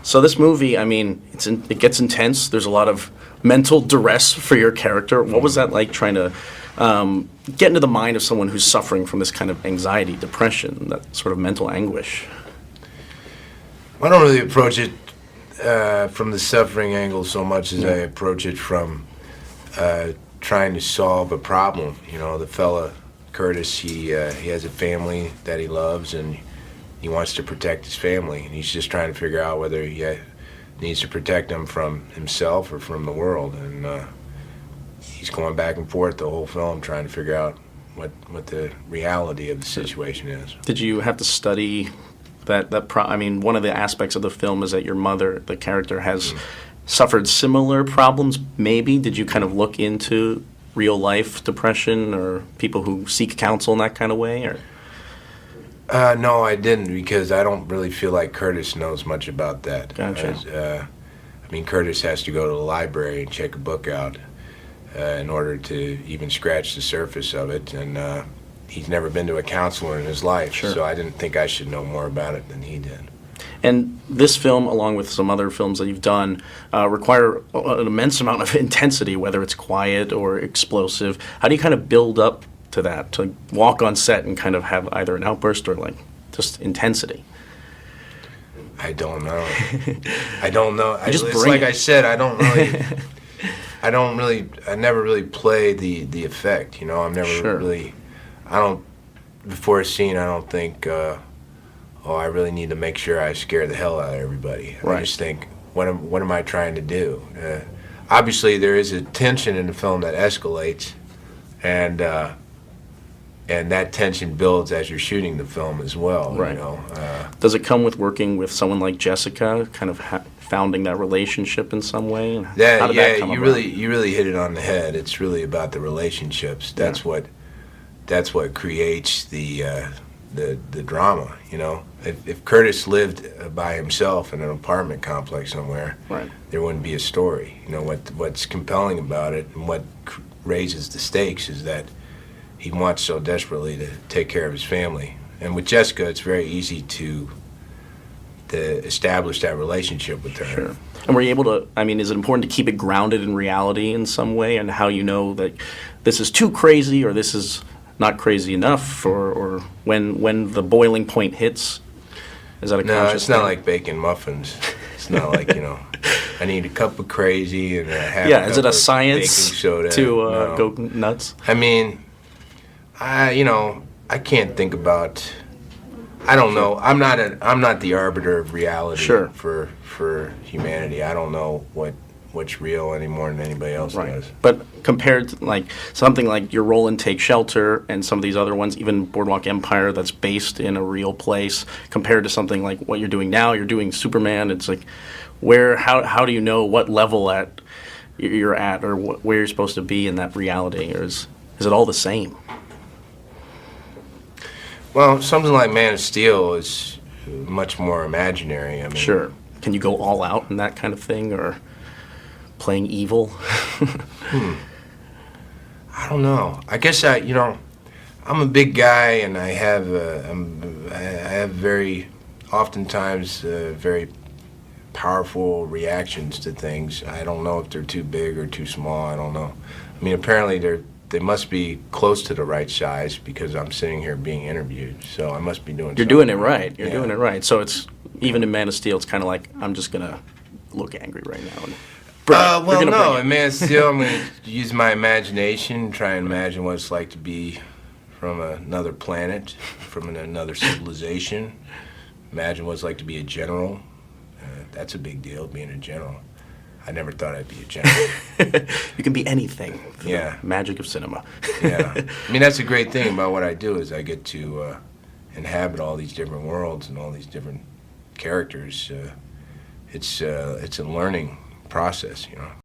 So this movie, I mean, it gets intense. There's a lot of mental duress for your character. What was that like trying to get into the mind of someone who's suffering from this kind of anxiety, depression, that sort of mental anguish? I don't really approach it from the suffering angle so much as I approach it from trying to solve a problem. You know, the fella, Curtis, he has a family that he loves, and he wants to protect his family, and he's just trying to figure out whether he needs to protect them from himself or from the world. And he's going back and forth the whole film trying to figure out what the reality of the situation is. Did you have to study I mean, one of the aspects of the film is that your mother, the character, has suffered similar problems, maybe? Did you kind of look into real-life depression or people who seek counsel in that kind of way? Or? No, I didn't, because I don't really feel like Curtis knows much about that. Gotcha. I mean, Curtis has to go to the library and check a book out in order to even scratch the surface of it, and he's never been to a counselor in his life, so I didn't think I should know more about it than he did. And this film, along with some other films that you've done, require an immense amount of intensity, whether it's quiet or explosive. How do you kind of build up to that, to walk on set and kind of have either an outburst or like just intensity? I don't know. I don't know. It's like I said, I never really play the effect, you know. I'm never really, before a scene, I don't think, I really need to make sure I scare the hell out of everybody. Right. I just think, what am I trying to do? Obviously, there is a tension in the film that escalates, and that tension builds as you're shooting the film as well. Right. You know? Does it come with working with someone like Jessica, kind of founding that relationship in some way? And how did that come about? You really hit it on the head. It's really about the relationships. That's what creates the drama. You know, if Curtis lived by himself in an apartment complex somewhere, there wouldn't be a story. You know, what's compelling about it and what raises the stakes is that he wants so desperately to take care of his family. And with Jessica, it's very easy to establish that relationship with her. Sure. And were you able to, I mean, is it important to keep it grounded in reality in some way, and how you know that this is too crazy or this is not crazy enough, or when the boiling point hits? Is that a conscious No, it's not thing? like baking muffins. It's not like, you know, I need a cup of crazy and a half a cup is it a of science baking soda. to No. go nuts? I mean, I can't think about. I don't know. I'm not the arbiter of reality for humanity. I don't know what's real any more than anybody else does. But compared to like something like your role in Take Shelter and some of these other ones, even Boardwalk Empire, that's based in a real place, compared to something like what you're doing now, you're doing Superman. It's like, how do you know what level you're at, or where you're supposed to be in that reality, or is it all the same? Well, something like Man of Steel is much more imaginary. I mean, Sure. Can you go all out in that kind of thing, or playing evil? I don't know. I guess I'm a big guy, and I have very, oftentimes, very powerful reactions to things. I don't know if they're too big or too small. I don't know. I mean, apparently they must be close to the right size because I'm sitting here being interviewed. So I must be doing. You're doing it right. You're doing it right. So it's even in Man of Steel, it's kind of like, I'm just gonna look angry right now. And no, in Man of Steel, I'm gonna use my imagination, try and imagine what it's like to be from another planet, from another civilization. Imagine what it's like to be a general. That's a big deal, being a general. I never thought I'd be a general. You can be anything. Yeah. Magic of cinema. Yeah. I mean, that's the great thing about what I do is I get to inhabit all these different worlds and all these different characters. It's a learning process, you know.